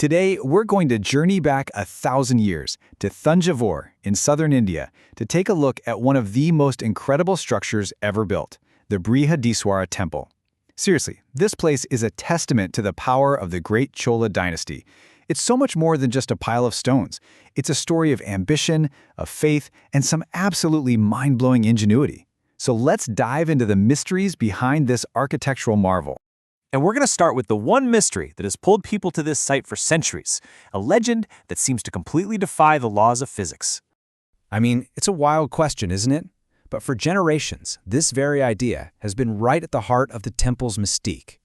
Today, we're going to journey back 1,000 years to Thanjavur in southern India to take a look at one of the most incredible structures ever built, the Brihadeeswara Temple. Seriously, this place is a testament to the power of the great Chola dynasty. It's so much more than just a pile of stones. It's a story of ambition, of faith, and some absolutely mind-blowing ingenuity. So let's dive into the mysteries behind this architectural marvel. And we're going to start with the one mystery that has pulled people to this site for centuries, a legend that seems to completely defy the laws of physics. I mean, it's a wild question, isn't it? But for generations, this very idea has been right at the heart of the temple's mystique.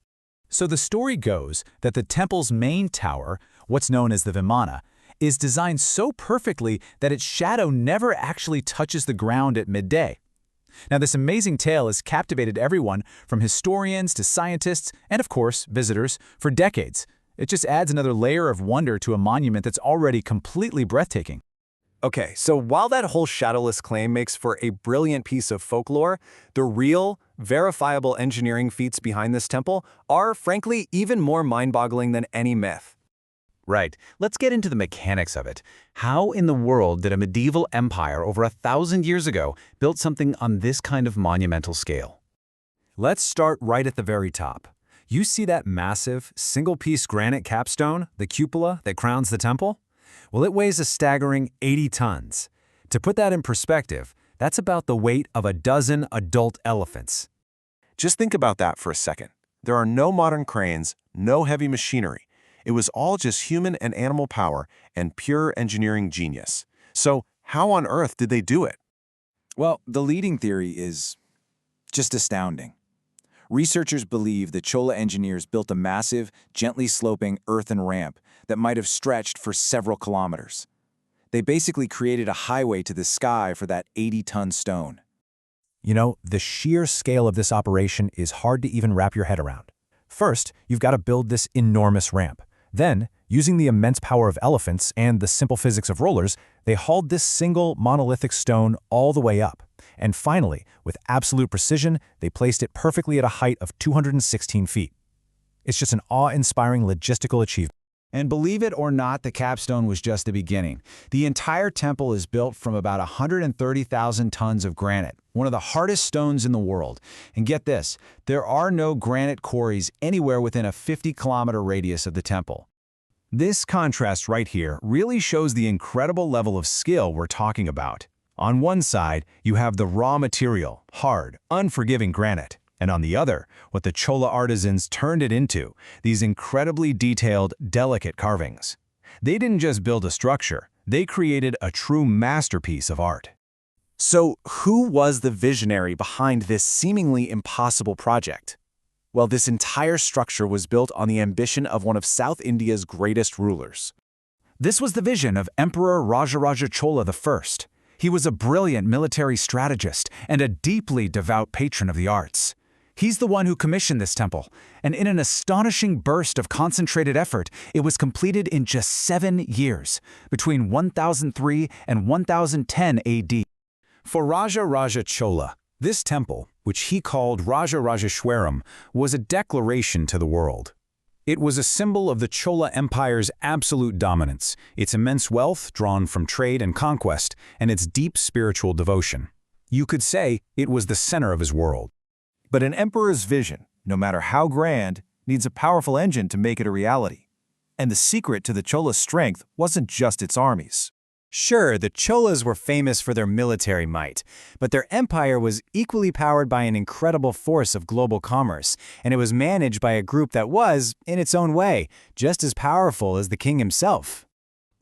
So the story goes that the temple's main tower, what's known as the vimana, is designed so perfectly that its shadow never actually touches the ground at midday. Now, this amazing tale has captivated everyone from historians to scientists and, of course, visitors for decades. It just adds another layer of wonder to a monument that's already completely breathtaking. Okay, so while that whole shadowless claim makes for a brilliant piece of folklore, the real, verifiable engineering feats behind this temple are, frankly, even more mind-boggling than any myth. Right. Let's get into the mechanics of it. How in the world did a medieval empire over 1,000 years ago build something on this kind of monumental scale? Let's start right at the very top. You see that massive, single-piece granite capstone, the cupola that crowns the temple? Well, it weighs a staggering 80 tons. To put that in perspective, that's about the weight of a dozen adult elephants. Just think about that for a second. There are no modern cranes, no heavy machinery. It was all just human and animal power and pure engineering genius. So how on earth did they do it? Well, the leading theory is just astounding. Researchers believe the Chola engineers built a massive, gently sloping earthen ramp that might have stretched for several kilometers. They basically created a highway to the sky for that 80-ton stone. You know, the sheer scale of this operation is hard to even wrap your head around. First, you've got to build this enormous ramp. Then, using the immense power of elephants and the simple physics of rollers, they hauled this single monolithic stone all the way up. And finally, with absolute precision, they placed it perfectly at a height of 216 feet. It's just an awe-inspiring logistical achievement. And believe it or not, the capstone was just the beginning. The entire temple is built from about 130,000 tons of granite, one of the hardest stones in the world. And get this, there are no granite quarries anywhere within a 50-kilometer radius of the temple. This contrast right here really shows the incredible level of skill we're talking about. On one side, you have the raw material, hard, unforgiving granite. And on the other, what the Chola artisans turned it into, these incredibly detailed, delicate carvings. They didn't just build a structure, they created a true masterpiece of art. So who was the visionary behind this seemingly impossible project? Well, this entire structure was built on the ambition of one of South India's greatest rulers. This was the vision of Emperor Rajaraja Chola I. He was a brilliant military strategist and a deeply devout patron of the arts. He's the one who commissioned this temple, and in an astonishing burst of concentrated effort, it was completed in just 7 years, between 1003 and 1010 AD. For Rajaraja Chola, this temple, which he called Rajarajeswaram, was a declaration to the world. It was a symbol of the Chola Empire's absolute dominance, its immense wealth drawn from trade and conquest, and its deep spiritual devotion. You could say it was the center of his world. But an emperor's vision, no matter how grand, needs a powerful engine to make it a reality. And the secret to the Chola's strength wasn't just its armies. Sure, the Cholas were famous for their military might, but their empire was equally powered by an incredible force of global commerce, and it was managed by a group that was, in its own way, just as powerful as the king himself.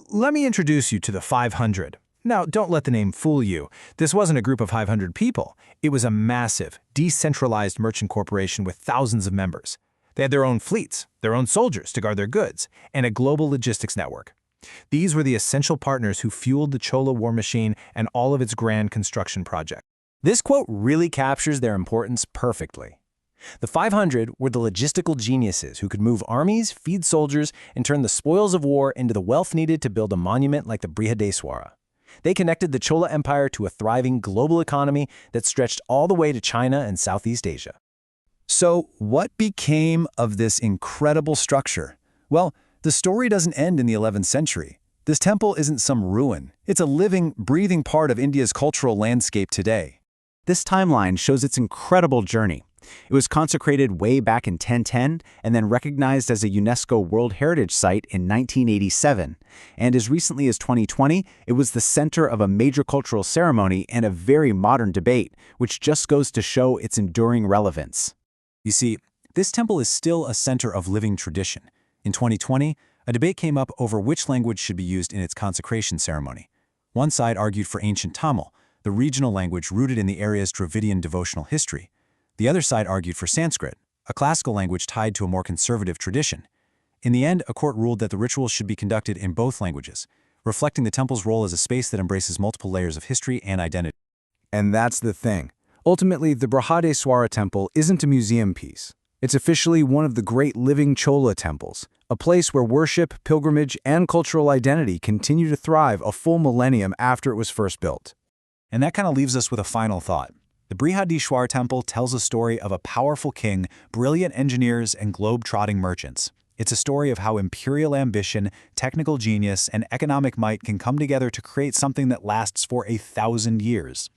Let me introduce you to the 500. Now, don't let the name fool you. This wasn't a group of 500 people. It was a massive, decentralized merchant corporation with thousands of members. They had their own fleets, their own soldiers to guard their goods, and a global logistics network. These were the essential partners who fueled the Chola war machine and all of its grand construction projects. This quote really captures their importance perfectly. The 500 were the logistical geniuses who could move armies, feed soldiers, and turn the spoils of war into the wealth needed to build a monument like the Brihadeeswara. They connected the Chola Empire to a thriving global economy that stretched all the way to China and Southeast Asia. So, what became of this incredible structure? Well, the The story doesn't end in the 11th century. This temple isn't some ruin. It's a living, breathing part of India's cultural landscape today. This timeline shows its incredible journey. It was consecrated way back in 1010 and then recognized as a UNESCO World Heritage Site in 1987. And as recently as 2020, it was the center of a major cultural ceremony and a very modern debate, which just goes to show its enduring relevance. You see, this temple is still a center of living tradition. In 2020, a debate came up over which language should be used in its consecration ceremony. One side argued for ancient Tamil, the regional language rooted in the area's Dravidian devotional history. The other side argued for Sanskrit, a classical language tied to a more conservative tradition. In the end, a court ruled that the rituals should be conducted in both languages, reflecting the temple's role as a space that embraces multiple layers of history and identity. And that's the thing. Ultimately, the Brihadeeswara Temple isn't a museum piece. It's officially one of the great living Chola temples, a place where worship, pilgrimage, and cultural identity continue to thrive a full millennium after it was first built. And that kind of leaves us with a final thought. The Brihadeeswara Temple tells a story of a powerful king, brilliant engineers, and globe-trotting merchants. It's a story of how imperial ambition, technical genius, and economic might can come together to create something that lasts for 1,000 years.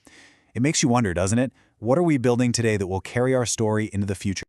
It makes you wonder, doesn't it? What are we building today that will carry our story into the future?